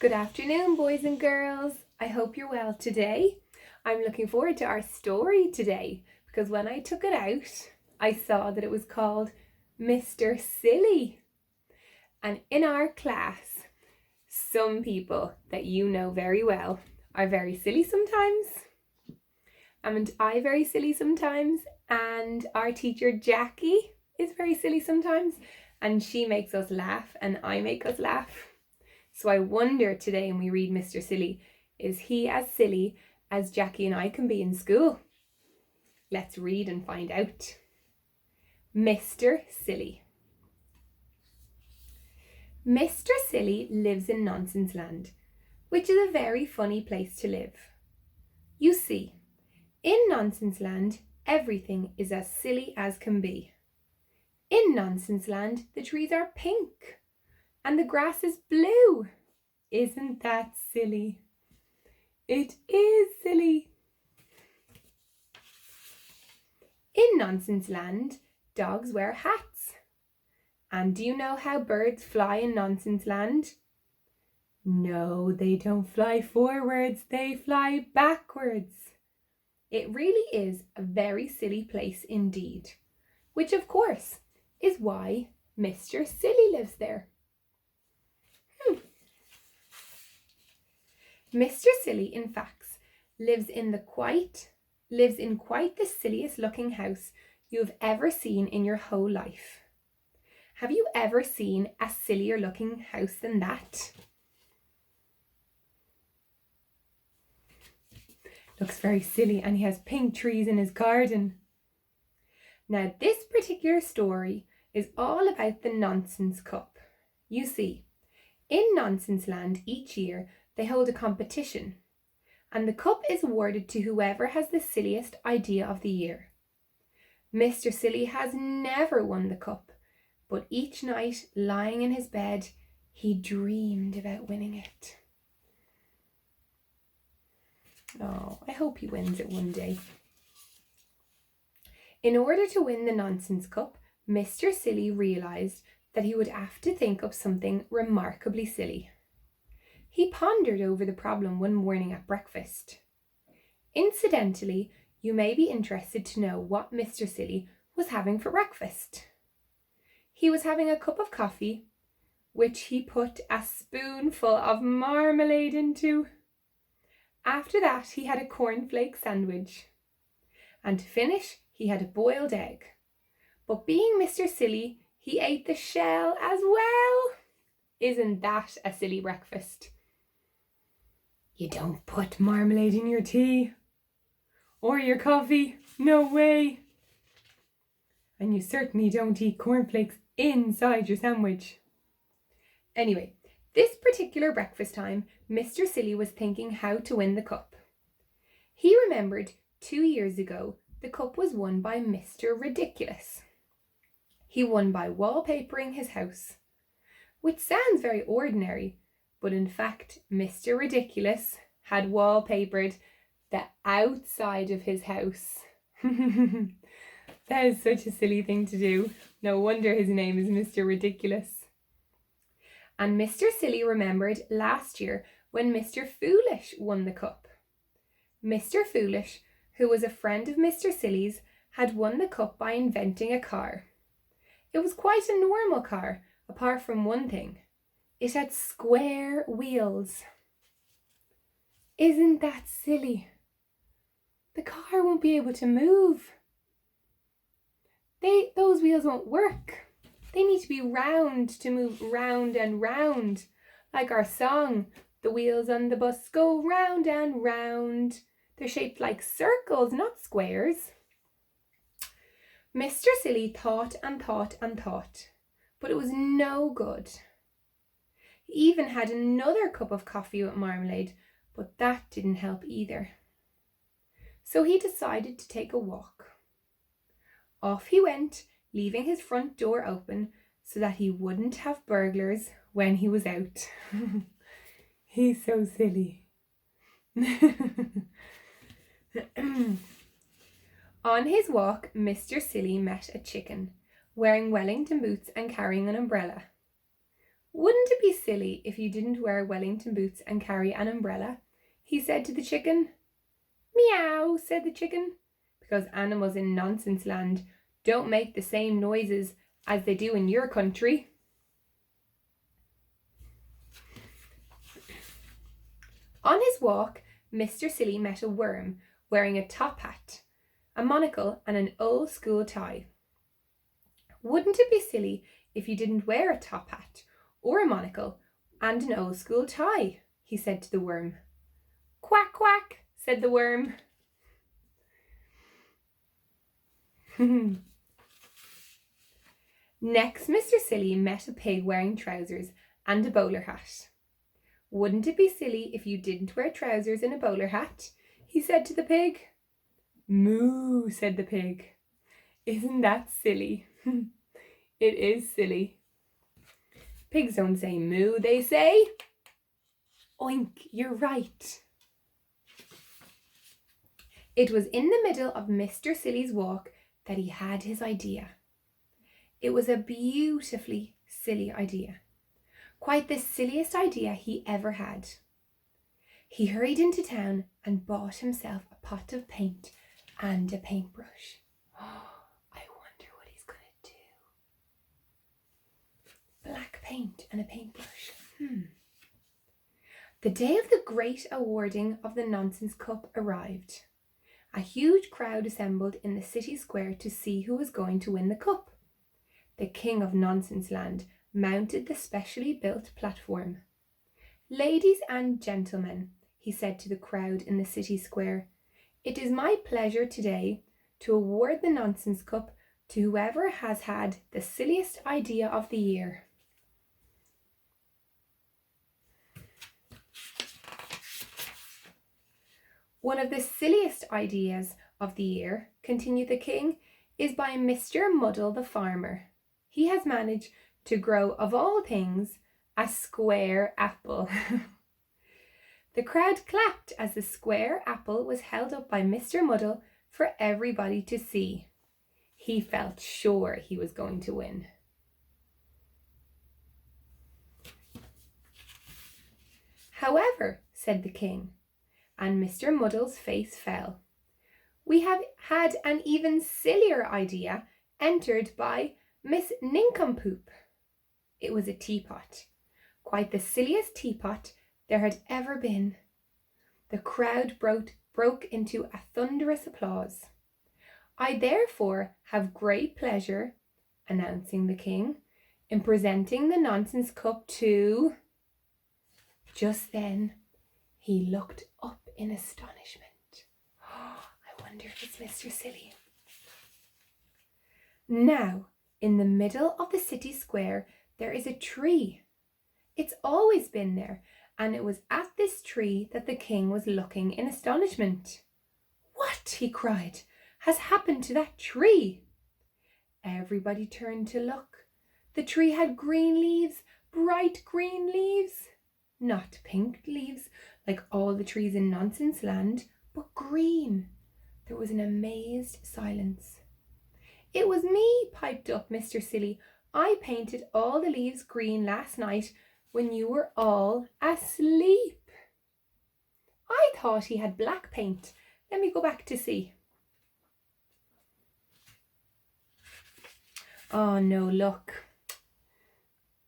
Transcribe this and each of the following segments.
Good afternoon, boys and girls. I hope you're well today. I'm looking forward to our story today because when I took it out, I saw that it was called Mr. Silly. And in our class, some people that you know very well are very silly sometimes. And I very silly sometimes. And our teacher Jackie is very silly sometimes. And she makes us laugh and I make us laugh. So I wonder today when we read Mr. Silly, is he as silly as Jackie and I can be in school? Let's read and find out. Mr. Silly. Mr. Silly lives in Nonsense Land, which is a very funny place to live. You see, in Nonsense Land, everything is as silly as can be. In Nonsense Land, the trees are pink and the grass is blue. Isn't that silly? It is silly. In Nonsense Land, dogs wear hats. And do you know how birds fly in Nonsense Land? No, they don't fly forwards, they fly backwards. It really is a very silly place indeed, which of course is why Mr. Silly lives there. Mr. Silly, in fact, lives in quite the silliest looking house you've ever seen in your whole life. Have you ever seen a sillier looking house than that? Looks very silly, and he has pink trees in his garden. Now, this particular story is all about the Nonsense Cup. You see, in Nonsense Land each year they hold a competition, and the cup is awarded to whoever has the silliest idea of the year. Mr. Silly has never won the cup, but each night, lying in his bed, he dreamed about winning it. Oh, I hope he wins it one day. In order to win the Nonsense Cup, Mr. Silly realised that he would have to think up something remarkably silly. He pondered over the problem one morning at breakfast. Incidentally, you may be interested to know what Mr. Silly was having for breakfast. He was having a cup of coffee, which he put a spoonful of marmalade into. After that, he had a cornflake sandwich. And to finish, he had a boiled egg. But being Mr. Silly, he ate the shell as well. Isn't that a silly breakfast? You don't put marmalade in your tea or your coffee, no way. And you certainly don't eat cornflakes inside your sandwich. Anyway, this particular breakfast time, Mr. Silly was thinking how to win the cup. He remembered 2 years ago the cup was won by Mr. Ridiculous. He won by wallpapering his house, which sounds very ordinary, but in fact, Mr. Ridiculous had wallpapered the outside of his house. That is such a silly thing to do. No wonder his name is Mr. Ridiculous. And Mr. Silly remembered last year when Mr. Foolish won the cup. Mr. Foolish, who was a friend of Mr. Silly's, had won the cup by inventing a car. It was quite a normal car, apart from one thing. It had square wheels. Isn't that silly? The car won't be able to move. Those wheels won't work. They need to be round to move round and round. Like our song, the wheels on the bus go round and round. They're shaped like circles, not squares. Mr. Silly thought and thought and thought, but it was no good. He even had another cup of coffee with marmalade, but that didn't help either. So he decided to take a walk. Off he went, leaving his front door open so that he wouldn't have burglars when he was out. He's so silly. On his walk, Mr. Silly met a chicken, wearing Wellington boots and carrying an umbrella. Wouldn't it be silly if you didn't wear Wellington boots and carry an umbrella? He said to the chicken. Meow, said the chicken, because animals in Nonsense Land don't make the same noises as they do in your country. On his walk, Mr. Silly met a worm wearing a top hat, a monocle and an old school tie. Wouldn't it be silly if you didn't wear a top hat or a monocle and an old school tie? He said to the worm. Quack, quack, said the worm. Next, Mr. Silly met a pig wearing trousers and a bowler hat. Wouldn't it be silly if you didn't wear trousers and a bowler hat? He said to the pig. Moo, said the pig. Isn't that silly? It is silly. Pigs don't say moo, they say oink, you're right. It was in the middle of Mr. Silly's walk that he had his idea. It was a beautifully silly idea. Quite the silliest idea he ever had. He hurried into town and bought himself a pot of paint and a paintbrush. I wonder what he's going to do. Black paint and a paintbrush. The day of the great awarding of the Nonsense Cup arrived. A huge crowd assembled in the city square to see who was going to win the cup. The King of Nonsense Land mounted the specially built platform. Ladies and gentlemen, he said to the crowd in the city square, it is my pleasure today to award the Nonsense Cup to whoever has had the silliest idea of the year. One of the silliest ideas of the year, continued the king, is by Mr. Muddle the farmer. He has managed to grow, of all things, a square apple. The crowd clapped as the square apple was held up by Mr. Muddle for everybody to see. He felt sure he was going to win. However, said the king, and Mr. Muddle's face fell, we have had an even sillier idea entered by Miss Nincompoop. It was a teapot, quite the silliest teapot there had ever been. The crowd broke into a thunderous applause. I therefore have great pleasure, announcing the king, in presenting the Nonsense Cup to... Just then, he looked up in astonishment. I wonder if it's Mr. Silly. Now, in the middle of the city square, there is a tree. It's always been there, and it was at this tree that the king was looking in astonishment. What, he cried, has happened to that tree? Everybody turned to look. The tree had green leaves, bright green leaves. Not pink leaves like all the trees in Nonsense Land, but green. There was an amazed silence. It was me, piped up Mr. Silly. I painted all the leaves green last night when you were all asleep. I thought he had black paint. Let me go back to see. Oh no, look.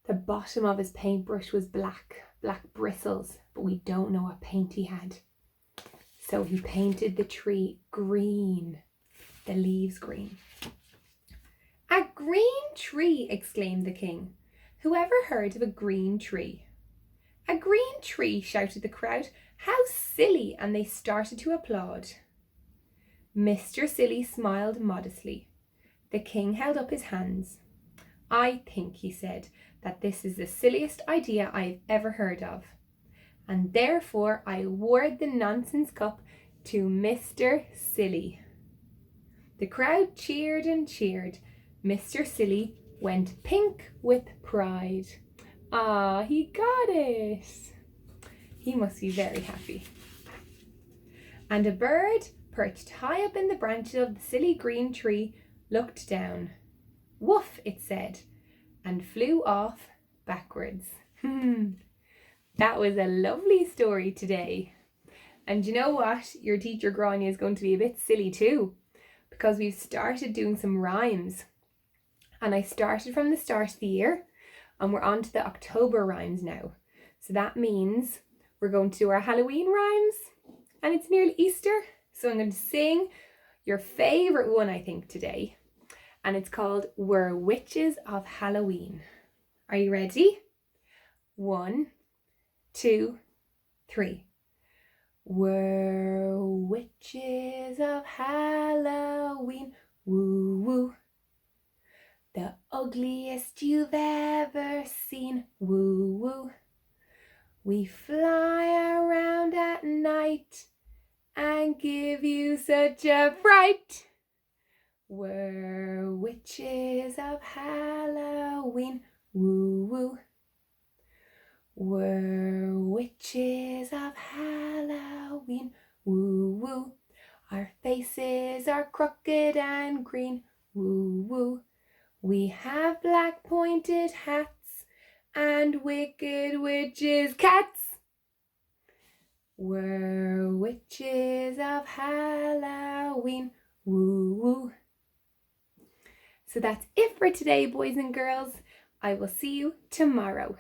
The bottom of his paintbrush was black bristles, but we don't know what paint he had. So he painted the tree green, the leaves green. A green tree, exclaimed the king. Whoever heard of a green tree? A green tree, shouted the crowd. How silly! And they started to applaud. Mr. Silly smiled modestly. The king held up his hands. I think, he said, that this is the silliest idea I've ever heard of, and therefore I award the Nonsense Cup to Mr. Silly. The crowd cheered and cheered. Mr. Silly went pink with pride. Ah, he got it! He must be very happy. And a bird, perched high up in the branches of the silly green tree, looked down. Woof, it said, and flew off backwards. That was a lovely story today. And you know what? Your teacher Grania is going to be a bit silly too, because we've started doing some rhymes. And I started from the start of the year and we're on to the October rhymes now. So that means we're going to do our Halloween rhymes, and it's nearly Easter. So I'm going to sing your favourite one, I think, today. And it's called We're Witches of Halloween. Are you ready? 1, 2, 3. We're witches of Halloween, woo woo. The ugliest you've ever seen, woo woo. We fly around at night and give you such a fright. We're witches of Halloween, woo woo. We're witches of Halloween, woo woo. Our faces are crooked and green, woo woo. We have black pointed hats and wicked witches' cats. We're witches of Halloween, woo woo. So that's it for today, boys and girls. I will see you tomorrow.